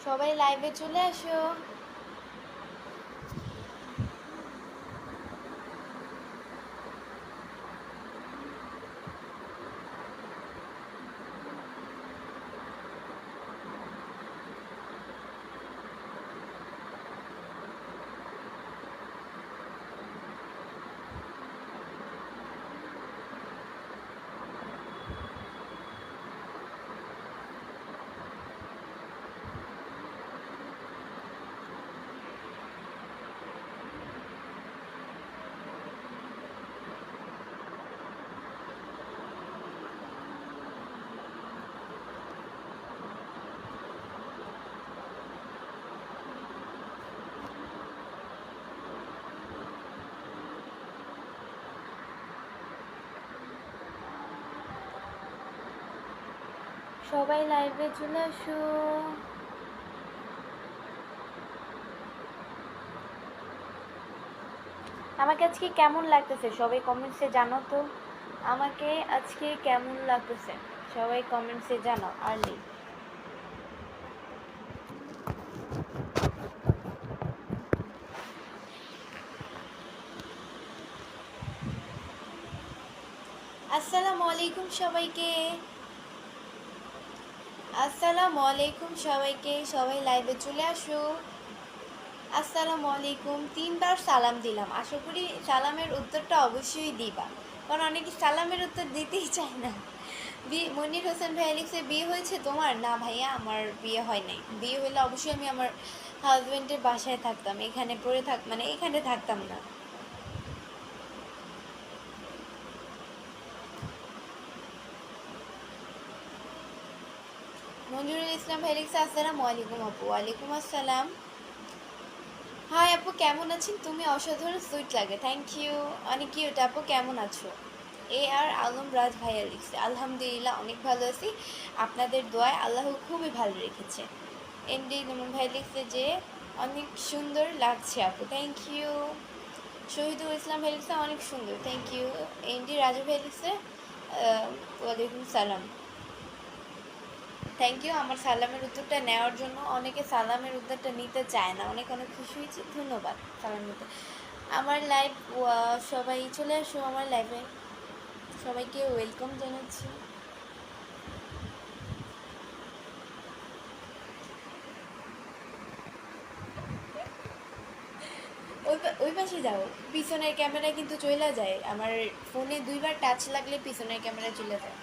সবাই লাইভে চলে আসো। সবাই লাইভে চলে আসো। আমাকে আজকে কেমন লাগতেছে সবাই কমেন্টসে জানো তো। আমাকে আজকে কেমন লাগতেছে সবাই কমেন্টসে জানাও আর্লি। আসসালামু আলাইকুম সবাইকে, আসসালামু আলাইকুম সবাইকে, সবাই লাইভে চলে আসো। আসসালামু আলাইকুম। 3বার সালাম দিলাম, আশা করি সালামের উত্তরটা অবশ্যই দিবা, কারণ অনেকে সালামের উত্তর দিতেই চায় না। মনির হোসেন ভাই লিখছে বিয়ে হয়েছে তোমার? না ভাইয়া, আমার বিয়ে হয় নাই। বিয়ে হলে অবশ্যই আমি আমার হাজবেন্ডের বাসায় থাকতাম, এখানে পড়ে মানে এখানে থাকতাম না। মঞ্জুরুল ইসলাম ভাই লিখছে আসসালামু আলাইকুম আপু। ওয়ালাইকুম আসসালাম। হাই আপু, কেমন আছেন? তুমি অসাধারণ সুইট লাগে। থ্যাংক ইউ, অনেক কিউট। আপু কেমন আছো? আলম রাজ ভাইয়া লিখছে আলহামদুলিল্লাহ অনেক ভালো আছি, আপনাদের দোয়ায় আল্লাহ খুবই ভালো রেখেছে। এমডি নমন ভাই লিখছে যে অনেক সুন্দর লাগছে আপু। Thank you. শহীদুল ইসলাম ভাই লিখছে অনেক সুন্দর। Thank you. এমডি রাজু ভাই লিখছে ওয়ালাইকুম সালাম। থ্যাংক ইউ আমার সালামের উত্তরটা নেওয়ার জন্য। অনেকে সালামের উত্তরটা নিতে চায় না, অনেক অনেক খুশি হয়েছি, ধন্যবাদ সালাম নিতে। আমার লাইভ সবাই চলে আসো আমার লাইভে, সবাইকে ওয়েলকাম জানাচ্ছি। ওই পাশে যাও, পিছনের ক্যামেরা কিন্তু চলে যায়, আমার ফোনে 2বার টাচ লাগলে পিছনের ক্যামেরা চলে যায়।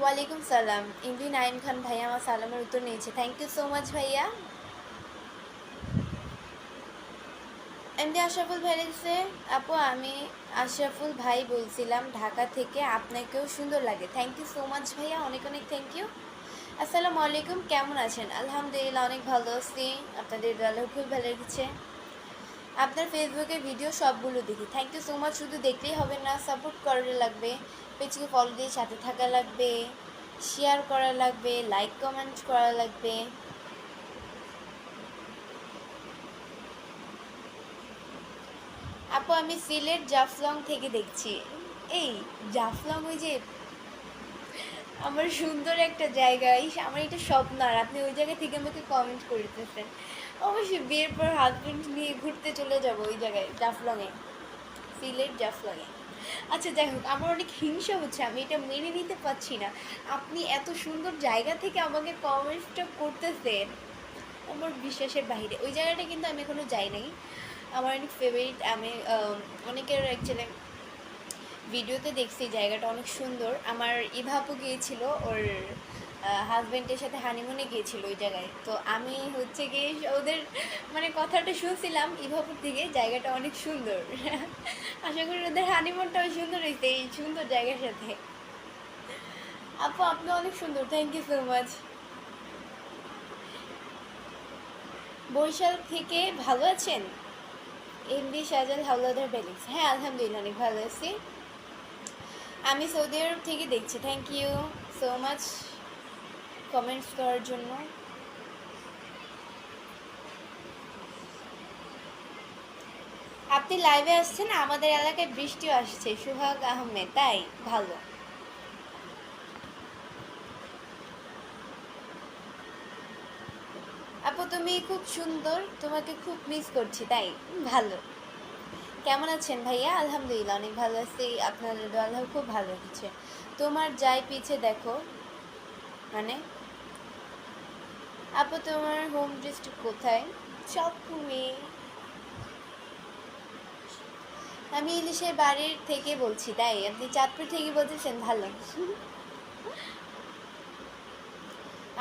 ওয়ালাইকুম সালাম। ইমরি নাইম খান ভাইয়া আমার সালামের উত্তর নিয়েছে, থ্যাংক ইউ সো মাচ ভাইয়া। এমডি আশরাফুল ভাই লিখছে আপু আমি আশরাফুল ভাই বলছিলাম ঢাকা থেকে, আপনাকেও সুন্দর লাগে। থ্যাংক ইউ সো মাচ ভাইয়া, অনেক অনেক থ্যাংক ইউ। আসসালামু আলাইকুম, কেমন আছেন? আলহামদুলিল্লাহ অনেক ভালো আছি, আপনাদের আল্লাহ খুব ভালো লেগেছে। আপনার ফেসবুকের ভিডিও সবগুলো দেখি। Thank you so much. শুধু দেখলেই হবে না, সাপোর্ট করা লাগবে, পেজকে ফলো দিয়ে সাথে থাকা লাগবে, শেয়ার করা লাগবে, লাইক কমেন্ট করা লাগবে। আপু আমি সিলেট জাফলং থেকে দেখছি। এই জাফলং ওই যে আমার সুন্দর একটা জায়গা, আমার এটা স্বপ্ন, আর আপনি ওই জায়গা থেকে আমাকে কমেন্ট করতেছেন। অবশ্যই বিয়ের পর হাজবেন্ড নিয়ে ঘুরতে চলে যাব ওই জায়গায়, জাফলংয়ে, সিলেট জাফলংয়ে। আচ্ছা যাই হোক, আমার অনেক হিংসা হচ্ছে, আমি এটা মেনে নিতে পারছি না। আপনি এত সুন্দর জায়গা থেকে আমাকে কমেন্টটা করতেছেন, আমার বিশ্বাসের বাইরে। ওই জায়গাটা কিন্তু আমি এখনো যাই নাই, আমার অনেক ফেভারিট। আমি অনেকের অ্যাকচুয়ালি ভিডিওতে দেখছি জায়গাটা অনেক সুন্দর। আমার ইভাপু গিয়েছিল, ওর হাজব্যান্ডের সাথে হানিমুনে গিয়েছিল ওই জায়গায়। তো আমি হচ্ছে গিয়ে ওদের মানে কথাটা শুনছিলাম ইভাপুর থেকে, জায়গাটা অনেক সুন্দর। আশা করি ওদের হানিমুনটাও সুন্দর হয়েছে এই সুন্দর জায়গার সাথে। আপু আপনি অনেক সুন্দর, thank you so much. Barishal থেকে ভালো আছেন? এমডি শাহজাল হাওলাদার বেলিক্স, হ্যাঁ আলহামদুলিল্লাহ অনেক ভালো আছি। আমি সৌদি আরব থেকে দেখছি। Thank you so much comments করার জন্য। আপনি লাইভে আসছেন, আমাদের এলাকায় বৃষ্টিও আসছে। সুহাগ আহমেদ, তাই ভালো। আপু তুমি খুব সুন্দর, তোমাকে খুব মিস করছি। তাই? ভালো। কেমন আছেন ভাইয়া? আলহামদুলিল্লাহ অনেক ভালো আছি, আপনার দোয়া আল্লাহ খুব ভালো রেখেছে। তোমার যাই পিছে দেখো, মানে আপু তোমার হোম ডিস্ট্রিক্ট কোথায়? চাঁদপুরে। আমি ইলিশের বাড়ির থেকে বলছি। তাই? আপনি চাঁদপুর থেকে বলতেছেন, ভালো।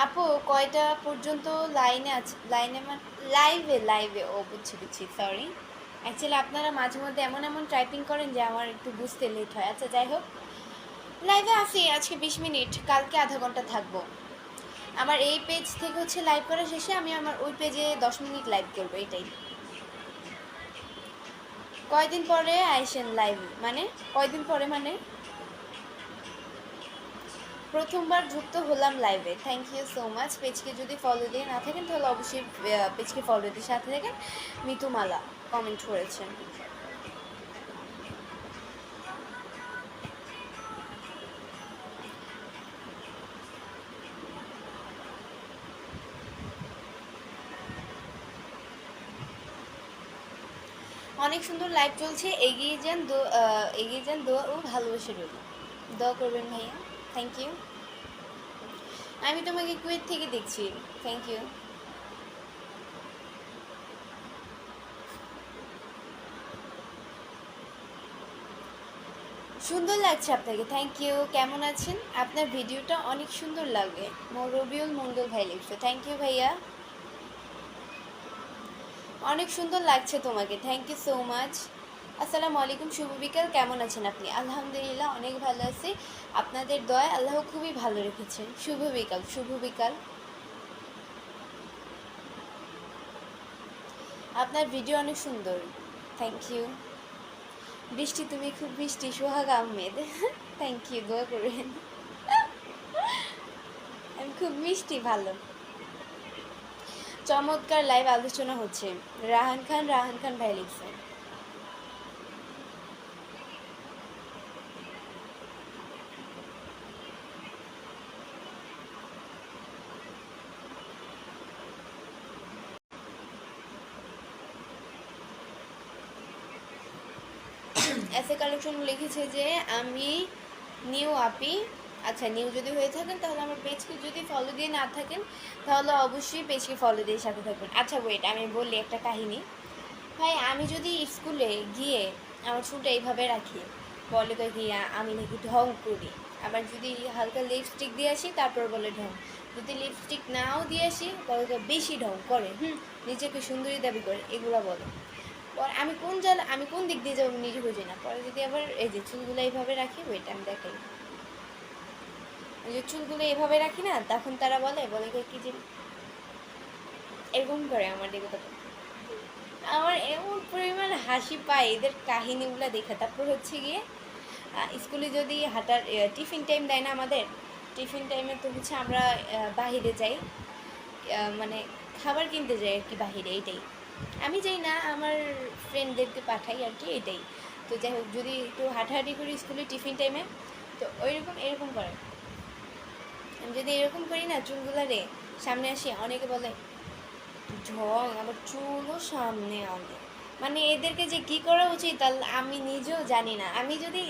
আপু কয়টা পর্যন্ত লাইনে আছে? লাইনে মানে লাইভে? লাইভে, ও বুঝছি বুঝছি, সরি। অ্যাকচুয়ালি আপনারা মাঝে মধ্যে এমন এমন টাইপিং করেন যে আমার একটু বুঝতে লেট হয়। আচ্ছা যাই হোক, লাইভে আসি আজকে 20 মিনিট, কালকে আধা ঘন্টা থাকবো। আমার এই পেজ থেকে হচ্ছে লাইভ করা শেষে আমি আমার ওই পেজে 10 মিনিট লাইভ করবো, এটাই। কয়দিন পরে আইসেন লাইভ? মানে কয়দিন পরে মানে প্রথমবার যুক্ত হলাম লাইভে। Thank you so much. পেজকে যদি ফলো দিয়ে না থাকেন তাহলে অবশ্যই পেজকে ফলো দিয়ে সাথে থাকেন। মিতুমালা কমেন্ট করেছেন। অনেক সুন্দর লাইভ চলছে, এগিয়ে যান, দোয়া ও ভালোবাসা রইল। দোয়া করবেন ভাইয়া। Thank you. আমি তোমাকে কুয়েত থেকে দেখছি। Thank you. সুন্দর লাগছে আপনাকে, থ্যাংক ইউ। কেমন আছেন? আপনার ভিডিওটা অনেক সুন্দর লাগে। রবিউল মন্ডল ভাই লিখছে, থ্যাংক ইউ ভাইয়া। অনেক সুন্দর লাগছে তোমাকে, থ্যাংক ইউ সো মাচ। আসসালামু আলাইকুম, শুভ বিকাল। কেমন আছেন আপনি? আলহামদুলিল্লাহ অনেক ভালো আছি, আপনাদের দয়া আল্লাহ খুবই ভালো রেখেছেন। শুভ বিকাল, শুভ বিকাল। আপনার ভিডিও অনেক সুন্দর, থ্যাংক ইউ। বৃষ্টি তুমি খুব বৃষ্টি, সোহাগ আহমেদ। থ্যাংক ইউ, দোয়া করবেন। আমি খুব মিষ্টি, ভালো। চমৎকার লাইভ আলোচনা হচ্ছে। রাহান খান ভাই লিখছেন। এসে কালেকশন লিখেছে যে আমি নিউ আপি। আচ্ছা, নিউ যদি হয়ে থাকেন তাহলে আমার পেজকে যদি ফলো দিয়ে না থাকেন তাহলে অবশ্যই পেজকে ফলো দিয়ে সাথে থাকবেন। আচ্ছা ওয়েট, আমি বললি একটা কাহিনী। ভাই আমি যদি স্কুলে গিয়ে আমার চুলটা এইভাবে রাখি, বলে তো কি আমি নাকি ঢং করি। আবার যদি হালকা লিপস্টিক দিয়ে আসি তারপর বলে ঢং। যদি লিপস্টিক নাও দিয়ে আসি বলে তো বেশি ঢং করে, নিজেকে সুন্দরী দাবি করে, এগুলো বলে। পর আমি কোন দিক দিয়ে যাবো নিজে বুঝি না। পরে যদি আবার এই যে চুলগুলো এইভাবে রাখি, ওইটা আমি দেখাই, এই যে চুলগুলো এইভাবে রাখি না, তখন তারা বলে কি যে এরকম করে আমার দিকে। তখন আমার এমন পরিমাণ হাসি পায় এদের কাহিনীগুলো দেখে। তারপর হচ্ছে গিয়ে স্কুলে যদি হাঁটার টিফিন টাইম দেয় না আমাদের, টিফিন টাইমে তো হচ্ছে আমরা বাহিরে যাই, মানে খাবার কিনতে যাই আর কি বাহিরে, এইটাই। আমি যাই না, আমার ফ্রেন্ডদেরকে পাঠাই আর কি, এটাই। তো যাই হোক, যদি একটু হাঁটাহাঁটি করি স্কুলে টিফিন টাইমে, তো ওইরকম এরকম করে। আমি যদি এরকম করি না, চুলগুলো রে সামনে আসি, অনেকে বলে ঢং, আবার চুলও সামনে আনে। মানে এদেরকে যে কি করা উচিত আমি নিজেও জানি না। আমি যদি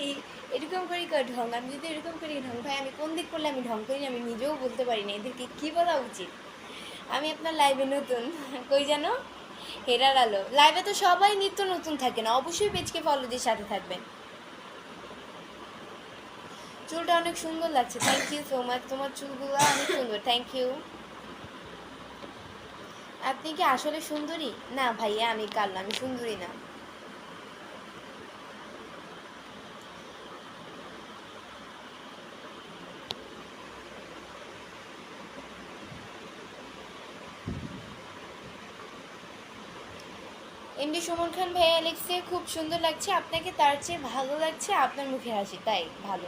এরকম করি ঢং, আমি যদি এরকম করি ঢং, ভাই আমি কোন দিক করলে আমি ঢং করি আমি নিজেও বলতে পারি না। এদেরকে কি বলা উচিত? আমি আপনার লাইভে নতুন। কই জানো? হেরার আলো লাইভে তো সবাই নিত্য নতুন থাকে না, অবশ্যই পেজকে ফলো দিয়ে সাথে থাকবেন। চুলটা অনেক সুন্দর লাগছে, থ্যাংক ইউ সো মাচ। তোমার চুলগুলো অনেক সুন্দর, থ্যাংক ইউ। আপনি কি আসলে সুন্দরী? না ভাইয়া, আমি কাল, আমি সুন্দরী না। এমডি সুমন খান ভাইয়া লিখছে খুব সুন্দর লাগছে আপনাকে, তার চেয়ে ভালো লাগছে আপনার মুখের হাসি। তাই? ভালো।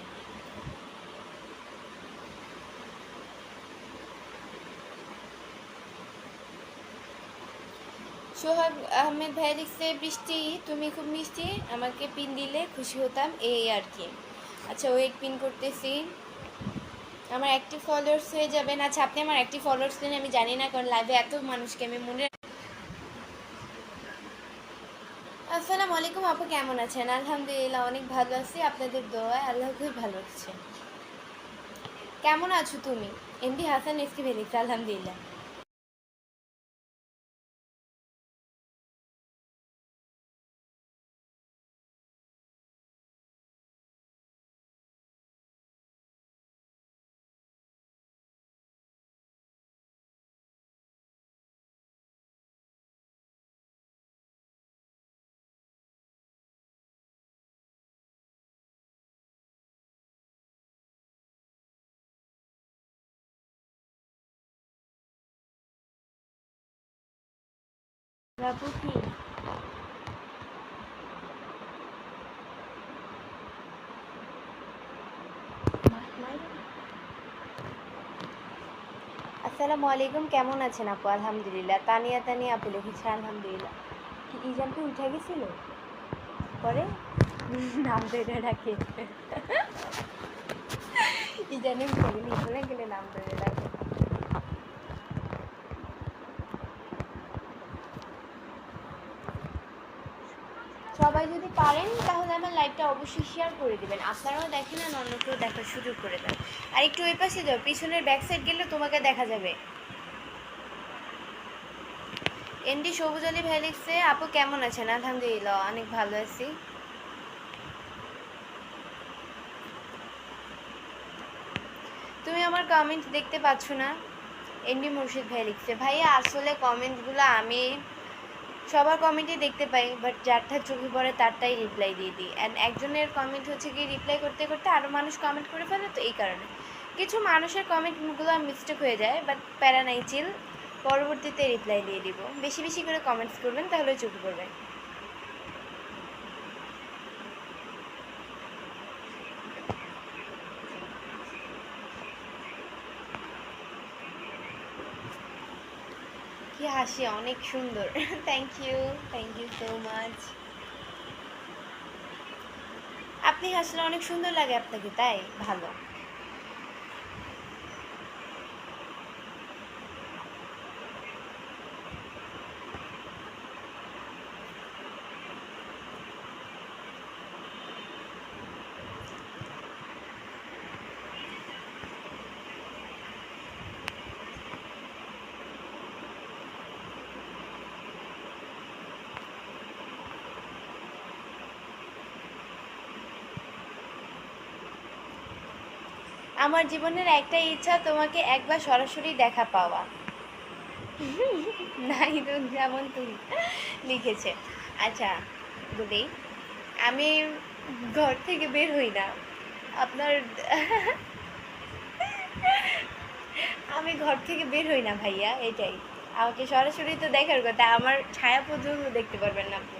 সোহাগ আহমেদ ভাই লিখছে বৃষ্টি তুমি খুব মিষ্টি, আমাকে পিন দিলে খুশি হতাম, এই আর কি। আচ্ছা ওয়েট, পিন করতেছি। আমার অ্যাক্টিভ ফলোয়ার্স হয়ে যাবেন। আচ্ছা, আপনি আমার অ্যাক্টিভ ফলোয়ার্স দেন আমি জানি না, কারণ লাইভে এত মানুষকে আমি মনে। আসসালামু আলাইকুম আপু, কেমন আছেন? আলহামদুলিল্লাহ অনেক ভালো আছি, আপনাদের দোয়ায় আল্লাহ খুবই ভালো আছে। কেমন আছো তুমি? এমডি হাসান এসকে ভেলিক্স, আলহামদুলিল্লাহ। আপু কি আসসালামু আলাইকুম, কেমন আছেন আপু? আলহামদুলিল্লাহ। তানিয়া তানিয়া আপু লিখেছে আলহামদুলিল্লাহ। কি ইজানকে উঠে গেছিল পরে নাম ধরে ডাকে। ইজানে বলে গেলে নাম ধরে ডাকে। সবাই যদি পারেন তাহলে আমার লাইভটা অবশ্যই শেয়ার করে দিবেন। আপনারাও দেখেন আর অন্যকেও দেখার সুযোগ করে দেন। আর একটু ওই পাশে যাও, পিছনের ব্যাক সাইড গেলে তোমাকে দেখা যাবে। এমডি সবুজ আলী ভাই লিখছে, আপু কেমন আছেন? আলহামদুলিল্লাহ অনেক ভালো আছি। তুমি আমার কমেন্ট দেখতে পাচ্ছ না? এমডি মুর্শিদ ভাই লিখছে, ভাইয়া আসলে কমেন্টগুলো আমি সবার কমেন্টই দেখতে পাই, বাট যারটা চোখে পড়ে তারটাই রিপ্লাই দিয়ে দিই। অ্যান্ড একজনের কমেন্ট হচ্ছে কি রিপ্লাই করতে করতে আরও মানুষ কমেন্ট করে ফেলে, তো এই কারণে কিছু মানুষের কমেন্টগুলো মিস্টেক হয়ে যায়, বাট প্যারা নাই, চিল। পরবর্তীতে রিপ্লাই দিয়ে দিব। বেশি বেশি করে কমেন্টস করবেন, তাহলে চোখে পড়বে। কি হাসি, অনেক সুন্দর। Thank you so much. আপনি হাসলে অনেক সুন্দর লাগে আপনাকে, তাই ভালো। আমার জীবনের একটাই ইচ্ছা, তোমাকে একবার সরাসরি দেখা পাওয়া। নাহিদুল যেমন তুমি লিখেছে। আচ্ছা বলি, আমি ঘর থেকে বের হই না আপনার। আমি ঘর থেকে বের হই না ভাইয়া, এটাই। আমাকে সরাসরি তো দেখার কথা, আমার ছায়া পর্যন্ত দেখতে পারবেন না আপনি।